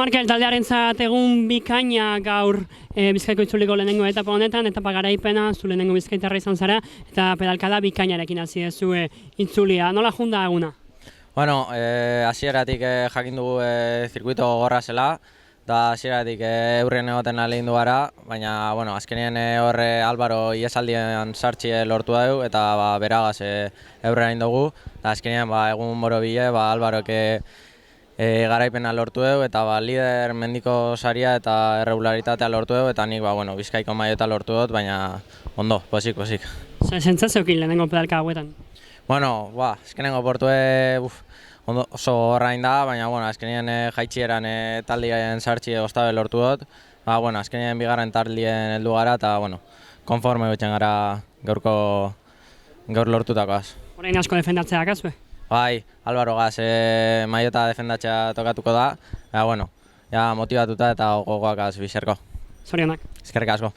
Markel, taldearentzat egun bikaina gaur Bizkaiko itzuliko lehenengo etapa honetan, etapa garaipena, zu lehenengo bizkaitarra izan zara, eta pedalkada bikainarekin hasi duzue itzulia. Nola junda eguna? Bueno, hasieratik jakin dugu zirkuito gogorra zela, eta hasieratik eurrien egoten ahalegin du gara, baina bueno, azkenean horre Álvaro ihesaldian sartxi lortu dugu, eta beragaz eurrera egin dugu, eta azkenean egun borobile Álvarok garaipena lortu dugu, eta lider mendiko saria eta erregularitatea lortu dugu, eta nik Bizkaiko maiota lortu dut, baina ondo, posik. Sentsazioekin lehenengo pedalka hauetan? Bueno, azkenengo portu oso horrain da, baina azkenean jaitxieran taldien sartxi ostabe lortu dut. Azkenean bigarren taldien heldu gara, eta konforme betzen gara gaur lortutakoaz. Orain asko defendatzea akazue? Bai, Álvaro gaz maiota defendatzea tokatuko da, ja motibatuta eta gogoakaz bizerko. Zorionak. Eskerrik asko.